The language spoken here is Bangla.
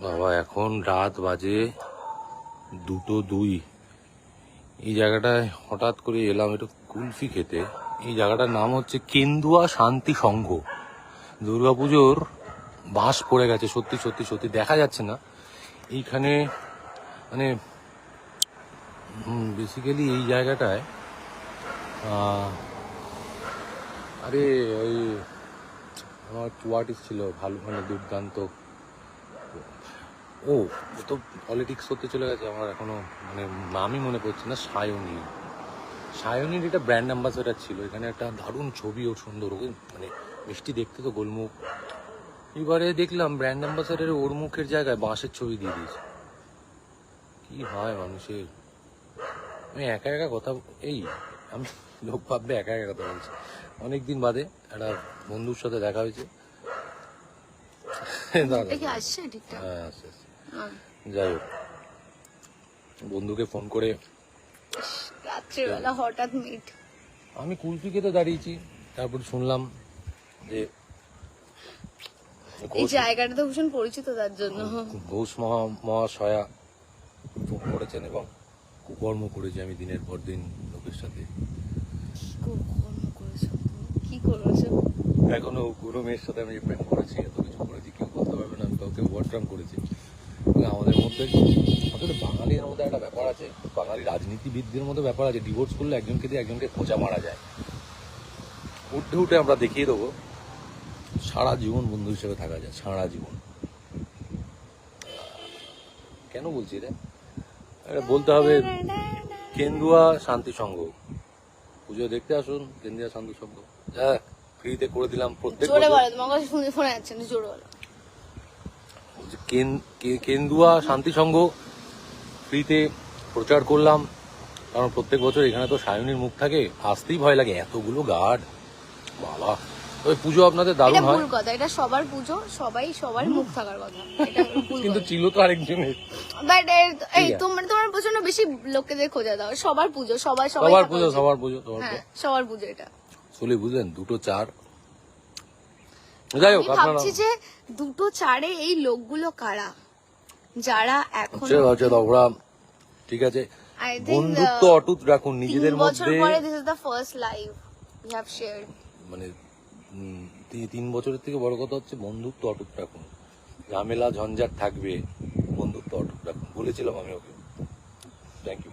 বাবা এখন রাত বাজে 2:02। এই জায়গাটায় হঠাৎ করে এলাম একটু কুলফি খেতে। এই জায়গাটার নাম হচ্ছে কেন্দুয়া শান্তি সংঘ। দুর্গাপুজোর বাঁশ পড়ে গেছে, সত্যি সত্যি সত্যি দেখা যাচ্ছে না এইখানে। মানে বেসিক্যালি এই জায়গাটায় আরে ওই আমার টু আর্টিস্ট ছিল ভালো, মানে দুর্দান্ত। ও তো পলিটিক্স করতে চলে গেছে, আমার এখনো মানে নামই মনে পড়ছে না। সায়নীর এটা ব্র্যান্ড অ্যাম্বাসেডার ছিল এখানে। একটা দারুণ ছবি, ও সুন্দর, ও মানে মিষ্টি দেখতে তো, গোলমুখ। এবারে দেখলাম ব্র্যান্ড অ্যাম্বাসেডারে ওর মুখের জায়গায় বাঁশের ছবি দিয়ে দিয়েছে। কি হয় মানুষের! আমি একা একা কথা, আমি লোক ভাববে একা একা কথা বলছি। অনেকদিন বাদে একটা বন্ধুর সাথে দেখা হয়েছে। হ্যাঁ আচ্ছা। যাই হোক, বন্ধুকে ফোন করে রাত্রিবেলা হঠাৎ মিট। আমি কুলফি খেতে দাঁড়িয়েছি, তারপর শুনলাম যে এই জায়গাটা তো ভীষণ পরিচিত তার জন্য। ঘোষ মহাশয়া ফোন করেছেন এবং কুকর্ম করেছি আমি দিনের পর দিন লোকের সাথে। কি করেছো? এখনো কোনো মেয়ের সাথে আমি প্রেম করেছি, এত কিছু করেছি, কেউ বলতে পারবে না আমি কাউকে ওভারট্রাম করেছি। আমাদের মধ্যে আসলে বাঙালির মধ্যে একটা ব্যাপার আছে, বাঙালি রাজনীতিবিদদের মধ্যে ব্যাপার আছে, ডিভোর্স করলে একজনকে দিয়ে একজনকে খোঁজা মারা যায়। উঠে উঠে আমরা দেখিয়ে দেবো সারা জীবন বন্ধু হিসেবে থাকা যায়, সারা জীবন। কেন বলছি রে? বলতে হবে কেন্দুয়া শান্তি সংঘ। পুজো দেখতে আসুন কেন্দুয়া শান্তি সংঘ। যাক, ফ্রিতে করে দিলাম প্রত্যেক কেন্দুয়া শান্তি সংঘ ফ্রিতে প্রচার করলাম, কারণ প্রত্যেক বছর এখানে তো সায়নীর মুখ থাকে, আসতেই ভয় লাগে, এতগুলো গার্ড। বাবা, ওই পুজো আপনাদের দারুণ হয়। কথা, এটা সবার পুজো, সবার মুখ থাকার কথা, কিন্তু ছিল তো আরেকজনের। তোমার প্রচন্ড বেশি লোকেদের খোঁজা দাও। সবার পুজো, সবার পুজো। সবার পুজো এটা চলে, বুঝলেন? 2-4। যাই হোক, ভাবছি যে 2-4 এই লোকগুলো কারা, যারা এখন ওরা ঠিক আছে, বন্ধুত্ব অটুট রাখুন নিজেদের মধ্যে। This is the first live we have shared. মানে 3 বছরের থেকে বড় কথা হচ্ছে বন্ধুত্ব অটুট রাখুন। ঝামেলা ঝঞ্ঝাট থাকবে, বন্ধুত্ব অটুট রাখুন। বলেছিলাম আমি ওকে। Thank you.